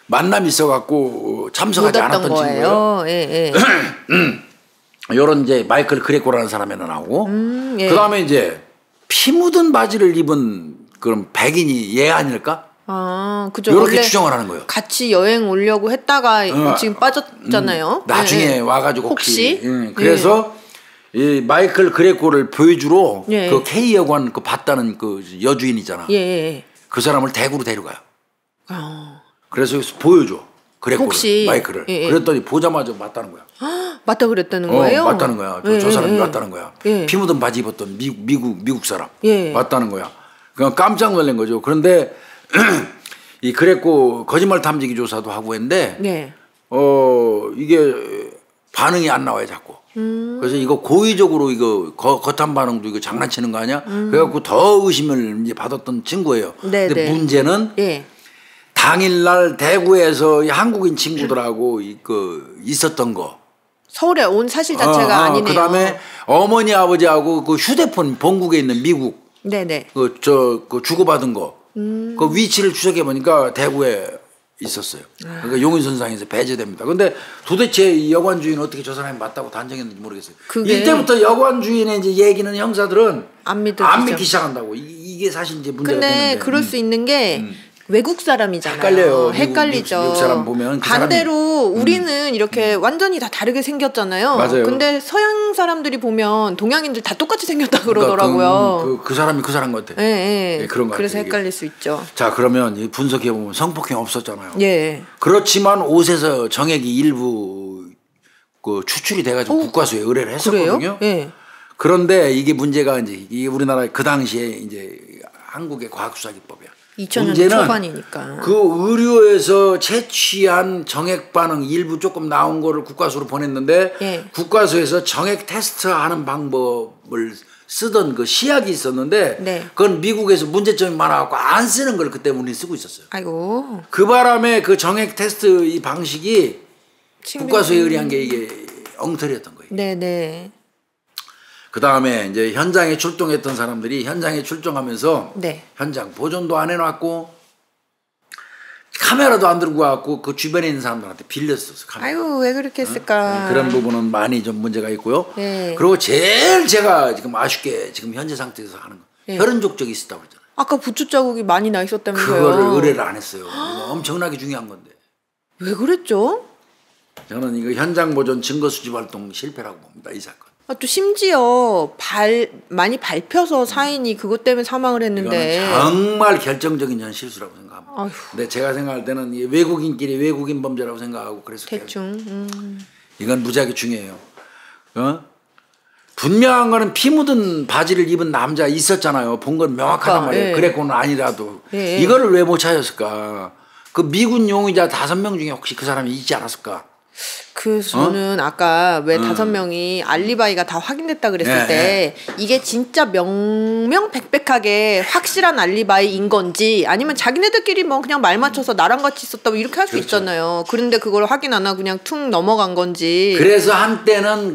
만남이 있어갖고 참석하지 않았던 친구예요. 요런 이제 마이클 그레코라는 사람에는 나오고 그 다음에 이제 피 묻은 바지를 입은 그런 백인이 얘 아닐까? 그죠. 이렇게 추정을 하는 거예요. 같이 여행 오려고 했다가 지금 빠졌잖아요. 나중에 와가지고 혹시 그래서 이 마이클 그레코를 보여주러 그 K 여관 봤다는 그 여주인 있잖아. 그 사람을 대구로 데려가요. 그래서 여기서 보여줘. 그랬고 혹시 마이크를. 예, 예. 그랬더니 보자마자 맞다는 거야. 맞다 그랬다는 거예요? 맞다는 거야. 예, 저 사람이 예, 맞다는 거야. 예. 피 묻은 바지 입었던 미국 사람. 예. 맞다는 거야. 그냥 깜짝 놀란 거죠. 그런데 이 그랬고 거짓말 탐지기 조사도 하고 했는데 네. 이게 반응이 안 나와요 자꾸. 그래서 이거 고의적으로 이거 거탄 반응도 이거 장난치는 거 아니야? 그래갖고 더 의심을 이제 받았던 친구예요. 네, 근데 네. 문제는 예. 당일날 대구에서 이 한국인 친구들하고 있었던 거. 서울에 온 사실 자체가 아니네요. 그다음에 어머니 아버지하고 그 휴대폰 본국에 있는 미국 네네. 그 주고받은 거. 그 위치를 추적해 보니까 대구에 있었어요. 그러니까 용인선상에서 배제됩니다. 근데 도대체 이 여관 주인은 어떻게 저 사람이 맞다고 단정했는지 모르겠어요. 이때부터 여관 주인의 이제 얘기는 형사들은 안 믿기 시작한다고. 이게 사실 이제 문제가 되는데. 근데 그럴 수 있는 게 외국 사람이잖아요. 헷갈려요. 헷갈리죠. 미국 사람 보면 반대로 우리는 이렇게 완전히 다 다르게 생겼잖아요. 맞아요. 근데 서양 사람들이 보면 동양인들 다 똑같이 생겼다 그러더라고요. 그 사람이 그 사람 같아. 예. 그런 거 그래서 같아요, 헷갈릴 수 있죠. 자, 그러면 분석해 보면 성폭행 없었잖아요. 예. 그렇지만 옷에서 정액이 일부 그 추출이 돼가지고 국과수에 의뢰를 했었거든요. 그래요? 예. 그런데 이게 문제가 이게 우리나라 그 당시에 이제 한국의 과학수사기법이야. 2000년 초반이니까. 그 의료에서 채취한 정액 반응 일부 조금 나온 거를 국과수로 보냈는데 예. 국과수에서 정액 테스트하는 방법을 쓰던 그 시약이 있었는데 네. 그건 미국에서 문제점이 많아갖고 안 쓰는 걸 그때 우리는 쓰고 있었어요. 아이고. 그 바람에 그 정액 테스트 이 방식이 국과수에 의뢰한 게 이게 엉터리였던 거예요. 네네. 그 다음에 이제 현장에 출동했던 사람들이 현장에 출동하면서 네. 현장 보존도 안 해놨고 카메라도 안 들고 와갖고 그 주변에 있는 사람들한테 빌렸었어. 카메라. 아이고 왜 그렇게 했을까. 그런 부분은 많이 좀 문제가 있고요. 네. 그리고 제일 제가 지금 아쉽게 지금 현재 상태에서 하는 거 네. 혈흔 족적이 있었다고 그랬잖아요. 아까 부추 자국이 많이 나 있었다면서요. 그거를 의뢰를 안 했어요. 이거 엄청나게 중요한 건데. 왜 그랬죠? 저는 이거 현장 보존 증거 수집 활동 실패라고 봅니다. 이 사건. 또 심지어 많이 밟혀서 사인이 그것 때문에 사망을 했는데. 이거는 정말 결정적인 전 실수라고 생각합니다. 아휴. 근데 제가 생각할 때는 이 외국인끼리 외국인 범죄라고 생각하고 그래서 대충. 이건 무지하게 중요해요. 분명한 거는 피 묻은 바지를 입은 남자 있었잖아요. 본 건 명확하단 말이에요. 예. 그랬고는 아니라도 예. 이거를 왜 못 찾았을까? 그 미군 용의자 5명 중에 혹시 그 사람이 있지 않았을까? 저는 아까 왜 5명이 알리바이가 다 확인됐다 그랬을 때 이게 진짜 명명백백하게 확실한 알리바이인 건지 아니면 자기네들끼리 뭐 그냥 말 맞춰서 나랑 같이 있었다 뭐 이렇게 할 수 있잖아요. 그런데 그걸 확인 안 하고 그냥 퉁 넘어간 건지. 그래서 한때는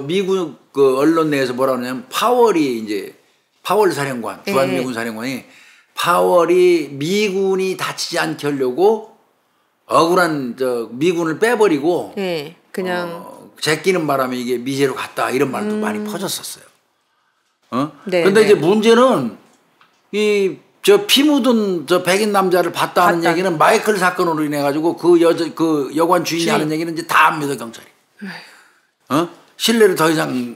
미국 언론 내에서 뭐라 그러냐면 파월 사령관, 주한미군 사령관이 파월이 미군이 다치지 않게 하려고 억울한 미군을 빼버리고 그냥 제끼는 바람에 이게 미제로 갔다 이런 말도 많이 퍼졌었어요. 네, 근데 이제 문제는 피 묻은 백인 남자를 봤다는 얘기는 마이클 사건으로 인해 가지고 그 여관 주인이 하는 얘기는 이제 다 안 믿어 경찰이. 신뢰를 더 이상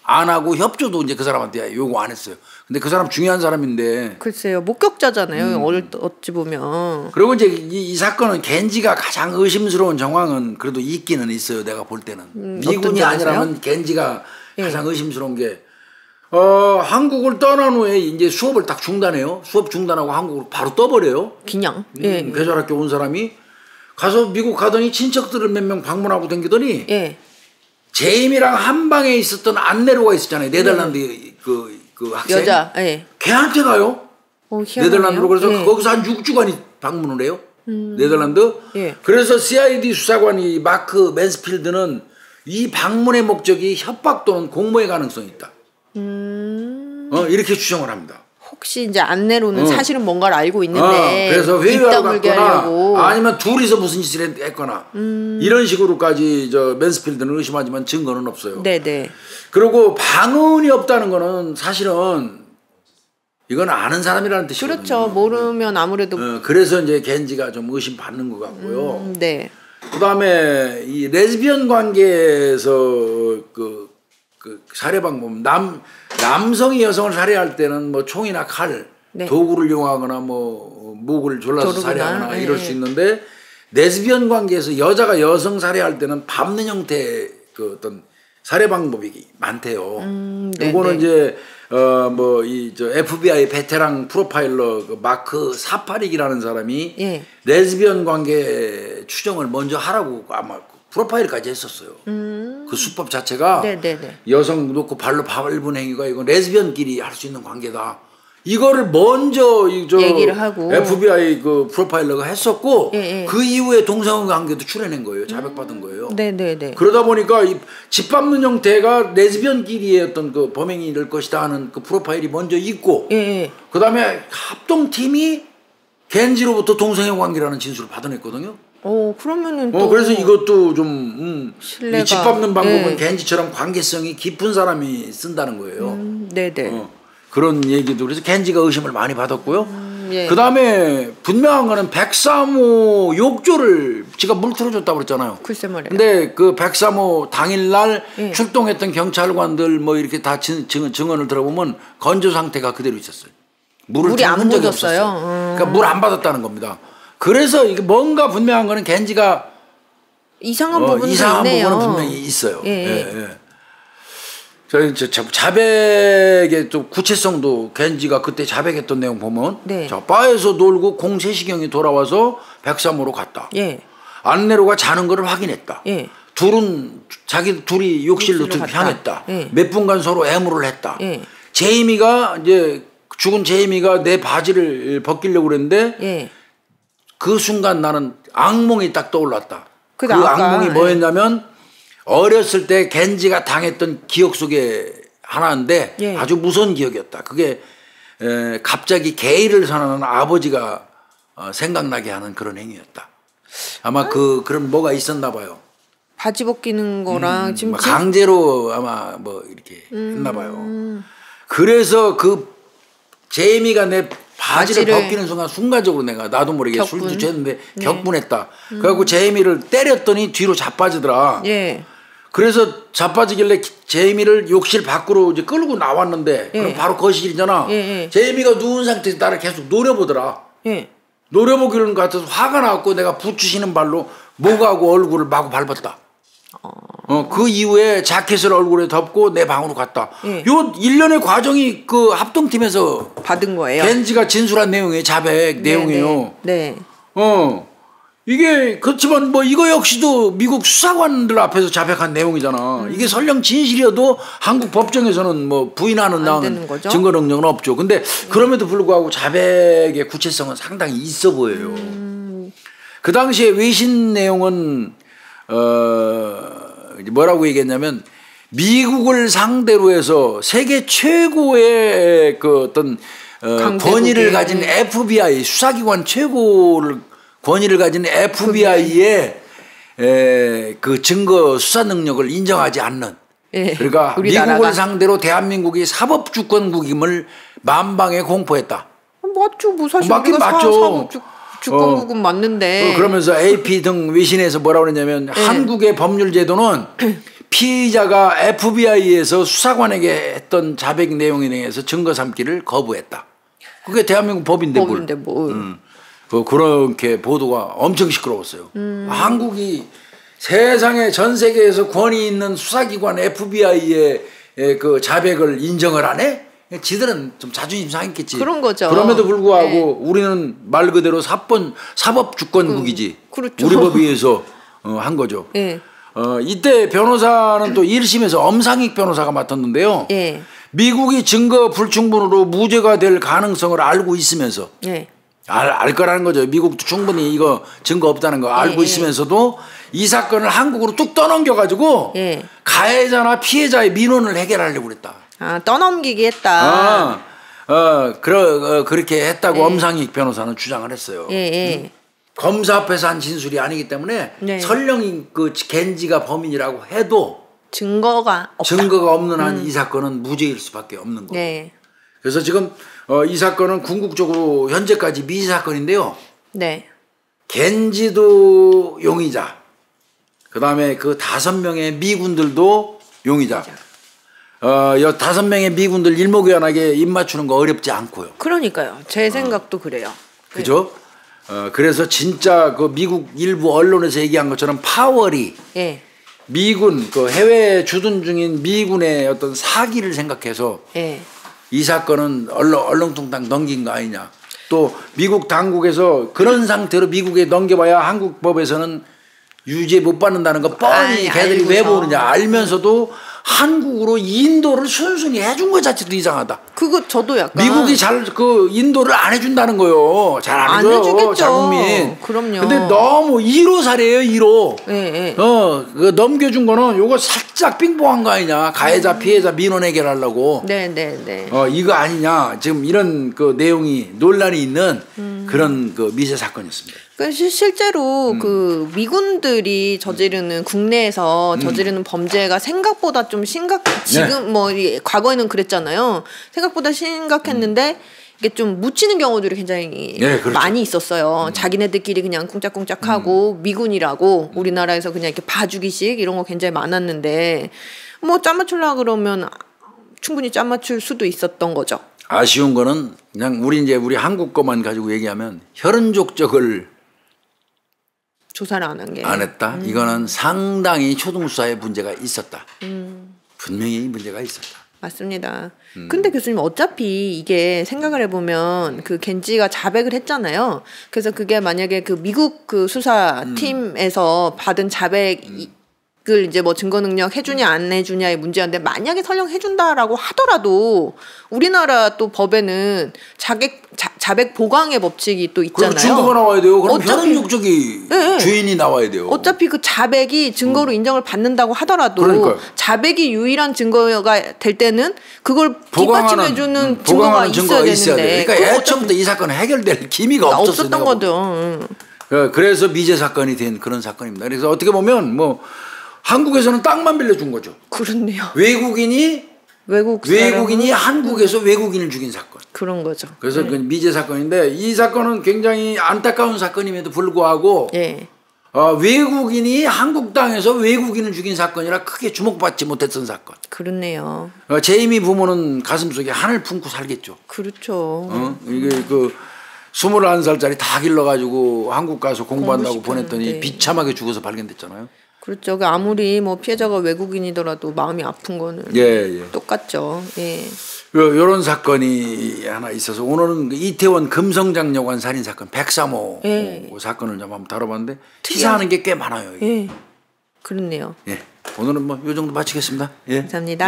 안 하고 협조도 이제 그 사람한테 요구 안 했어요. 근데 그 사람 중요한 사람인데. 글쎄요. 목격자잖아요. 어찌 보면. 그리고 이제 이 사건은 겐지가 가장 의심스러운 정황은 그래도 있기는 있어요. 내가 볼 때는. 미군이 아니라면 겐지가 가장 의심스러운 게 한국을 떠난 후에 이제 수업을 딱 중단해요. 수업 중단하고 한국으로 바로 떠버려요. 그냥. 배절학교 온 사람이 가서 미국 가더니 친척들을 몇 명 방문하고 댕기더니 제임이랑 한 방에 있었던 안네로가 있었잖아요. 네덜란드 그 학생. 여자. 걔한테 가요. 네덜란드로. 그래서 거기서 한 6주간이 방문을 해요. 네덜란드. 그래서 CID 수사관이 마크 맨스필드는 이 방문의 목적이 협박 또는 공모의 가능성이 있다. 이렇게 추정을 합니다. 혹시 이제 안내로는 사실은 뭔가를 알고 있는데 그래서 회유하고 갔거나 아니면 둘이서 무슨 짓을 했거나 이런 식으로까지 맨스필드는 의심하지만 증거는 없어요. 네네. 그리고 방언이 없다는 거는 사실은 이건 아는 사람이라는 뜻이거든요. 그렇죠. 모르면 아무래도 그래서 이제 겐지가 좀 의심받는 것 같고요. 네. 그다음에 이 레즈비언 관계에서 그 살해방 보면 남성이 여성을 살해할 때는 뭐 총이나 칼, 도구를 이용하거나 뭐 목을 졸라서 살해하거나 이럴 수 있는데 레즈비언 관계에서 여자가 여성 살해할 때는 밟는 형태의 그 어떤 살해 방법이 많대요. 요거는 이제 뭐 이 저 FBI 베테랑 프로파일러 그 마크 사파릭이라는 사람이 예. 레즈비언 관계 추정을 먼저 하라고 아마 프로파일까지 했었어요. 그 수법 자체가 네네네. 여성 놓고 발로 밟은 행위가 이건 레즈비언끼리 할 수 있는 관계다. 이거를 먼저 저 얘기를 하고 FBI 그 프로파일러가 했었고 예, 예. 그 이후에 동성애 관계도 출해낸 거예요. 자백받은 거예요. 네네네. 그러다 보니까 이 짓밟는 형태가 레즈비언끼리의 어떤 그 범행이 될 것이다 하는 그 프로파일이 먼저 있고 예, 예. 그다음에 합동팀이 겐지로부터 동성애 관계라는 진술을 받아냈거든요. 그러면은 또 그래서 이것도 좀 신뢰가 이 짓밟는 방법은 예. 겐지처럼 관계성이 깊은 사람이 쓴다는 거예요. 네네. 그런 얘기도 그래서 겐지가 의심을 많이 받았고요. 예. 그 다음에 분명한 거는 103호 욕조를 지가 물 틀어줬다고 그랬잖아요. 글쎄 말이야. 근데 그 103호 당일날 예. 출동했던 경찰관들 뭐 이렇게 다 증언을 들어보면 건조 상태가 그대로 있었어요. 물이 안 묻었어요. 그러니까 물 안 받았다는 겁니다. 그래서 이게 뭔가 분명한 거는 겐지가 이상한 부분은 분명히 있어요. 예. 예, 예. 자백의 또 구체성도 겐지가 그때 자백했던 내용 보면 네. 자, 바에서 놀고 03시경에 돌아와서 103호로 갔다. 예. 안내로가 자는 거를 확인했다. 예. 둘이 욕실로 향했다. 예. 몇 분간 서로 애무를 했다. 예. 제이미가 이제 죽은 제이미가 내 바지를 벗기려고 그랬는데 예. 그 순간 나는 악몽이 딱 떠올랐다. 그 악몽이 뭐였냐면 어렸을 때 겐지가 당했던 기억 속에 하나인데 예. 아주 무서운 기억이었다. 그게 갑자기 게이를 선언하는 아버지가 생각나게 하는 그런 행위였다. 아마 그런 뭐가 있었나 봐요. 바지 벗기는 거랑 지금 강제로 아마 뭐 이렇게 했나 봐요. 그래서 그 제이미가 내 바지를 벗기는 순간적으로 내가 나도 모르게 술도 취했는데 격분했다. 그래갖고 제이미를 때렸더니 뒤로 자빠지더라. 예. 그래서 자빠지길래 제이미를 욕실 밖으로 이제 끌고 나왔는데 예. 그럼 바로 거실이잖아. 예. 제이미가 누운 상태에서 나를 계속 노려보더라. 예. 노려보기는 것 같아서 화가 나갖고 내가 부추시는 발로 목하고 얼굴을 마구 밟았다. 그 이후에 자켓을 얼굴에 덮고 내 방으로 갔다. 예. 요 일련의 과정이 그 합동팀에서 받은 거예요. 겐지가 진술한 내용이에요. 자백 내용이에요. 네. 이게 그렇지만 뭐 이거 역시도 미국 수사관들 앞에서 자백한 내용이잖아. 이게 설령 진실이어도 한국 법정에서는 뭐 부인하는 증거 능력은 없죠. 근데 그럼에도 불구하고 자백의 구체성은 상당히 있어 보여요. 그 당시에 외신 내용은 뭐라고 얘기했냐면 미국을 상대로 해서 세계 최고의 그 어떤 권위를 가진 FBI 수사기관 최고를 권위를 가진 FBI의 그 증거 수사 능력을 인정하지 않는 예, 그러니까 미국을 상대로 대한민국이 사법주권국임을 만방에 공포했다. 맞죠. 뭐 사실 맞긴 맞죠. 주권국은 맞는데 그러면서 AP 등 외신에서 뭐라고 그러냐면 한국의 법률 제도는 피의자가 FBI에서 수사관에게 했던 자백 내용에 대해서 증거 삼기를 거부했다. 그게 대한민국 법인데 뭘. 그렇게 보도가 엄청 시끄러웠어요. 한국이 세상에 전 세계에서 권위 있는 수사기관 FBI의 그 자백을 인정을 안 해? 지들은 좀 자존심 상했겠지. 그런 거죠. 그럼에도 불구하고 우리는 말 그대로 사법주권국이지. 그렇죠. 우리 법에 의해서 한 거죠. 이때 변호사는 또 1심에서 엄상익 변호사가 맡았는데요. 미국이 증거 불충분으로 무죄가 될 가능성을 알고 있으면서 알 거라는 거죠. 미국도 충분히 이거 증거 없다는 거 알고 있으면서도 이 사건을 한국으로 뚝 떠넘겨가지고 가해자나 피해자의 민원을 해결하려고 그랬다. 떠넘기기 했다. 그렇게 했다고 엄상익 변호사는 주장을 했어요. 검사 앞에서 한 진술이 아니기 때문에 설령 그 겐지가 범인이라고 해도 증거가 없는 한 이 사건은 무죄일 수밖에 없는 거예요. 그래서 지금 이 사건은 궁극적으로 현재까지 미지 사건인데요. 겐지도 용의자, 그 다음에 그 5명의 미군들도 용의자. 5명의 미군들 일목요연하게 입 맞추는 거 어렵지 않고요. 그러니까요. 제 생각도 그래요. 그죠? 그래서 진짜 그 미국 일부 언론에서 얘기한 것처럼 파월이 예. 미군 그 해외에 주둔 중인 미군의 어떤 사기를 생각해서 예. 이 사건은 얼렁뚱땅 넘긴 거 아니냐. 또 미국 당국에서 그런 상태로 미국에 넘겨봐야 한국 법에서는 유죄 못 받는다는 거 뻔히 걔들이 왜 보느냐 알면서도 한국으로 인도를 순순히 해준 것 자체도 이상하다. 그거 저도 약간 미국이 잘 그 인도를 안 해준다는 거요. 잘 안 해줘요. 자국민. 그럼요. 근데 너무 1호 사례예요. 1호. 예, 예. 그 넘겨준 거는 요거 살짝 빙봉한 거 아니냐. 가해자 피해자 민원 해결하려고. 네. 이거 아니냐. 지금 이런 그 내용이 논란이 있는 그런 그 미제 사건이었습니다. 실제로 그 미군들이 저지르는 국내에서 저지르는 범죄가 생각보다 좀 지금 뭐 과거에는 그랬잖아요. 생각보다 심각했는데 이게 좀 묻히는 경우들이 굉장히 그렇죠. 많이 있었어요. 자기네들끼리 그냥 꿍짝꿍짝하고 미군이라고 우리나라에서 그냥 이렇게 봐주기식 이런 거 굉장히 많았는데 뭐 짠 맞추려고 그러면 충분히 짠 맞출 수도 있었던 거죠. 아쉬운 거는 그냥 우리 한국 것만 가지고 얘기하면 혈흔족적을 조사를 안 한 게 안 했다. 이거는 상당히 초등수사에 문제가 있었다. 분명히 문제가 있었다. 맞습니다. 근데 교수님 어차피 이게 생각을 해보면 그 겐지가 자백을 했잖아요. 그래서 그게 만약에 그 미국 그 수사팀에서 받은 자백을 이제 뭐 증거 능력 해주냐 안 해주냐의 문제인데 만약에 설령 해준다라고 하더라도 우리나라 또 법에는 자백 보강의 법칙이 또 있잖아요. 그럼 증거가 나와야 돼요. 그럼 혈흔족적이 주인이 나와야 돼요. 어차피 그 자백이 증거로 인정을 받는다고 하더라도 그러니까요. 자백이 유일한 증거가 될 때는 그걸 뒷받침해주는 증거가 있어야 되는데. 그러니까 애초부터 이 사건은 해결될 기미가 없었던 거죠. 그래서 미제 사건이 된 그런 사건입니다. 그래서 어떻게 보면 뭐 한국에서는 땅만 빌려준 거죠. 그렇네요. 외국인이 한국에서 외국인을 죽인 사건. 그런 거죠. 그래서 그 미제 사건인데 이 사건은 굉장히 안타까운 사건임에도 불구하고 외국인이 한국 땅에서 외국인을 죽인 사건이라 크게 주목받지 못했던 사건. 그렇네요. 제이미 부모는 가슴속에 한을 품고 살겠죠. 그렇죠. 이게 그 21살짜리 다 길러가지고 한국 가서 공부한다고 보냈더니 비참하게 죽어서 발견됐잖아요. 그렇죠. 아무리 뭐 피해자가 외국인이더라도 마음이 아픈 거는 똑같죠. 이런 사건이 하나 있어서 오늘은 이태원 금성장여관 살인 사건 103호 사건을 좀 한번 다뤄봤는데 시사하는 게 꽤 많아요. 그렇네요. 오늘은 뭐 이 정도 마치겠습니다. 감사합니다.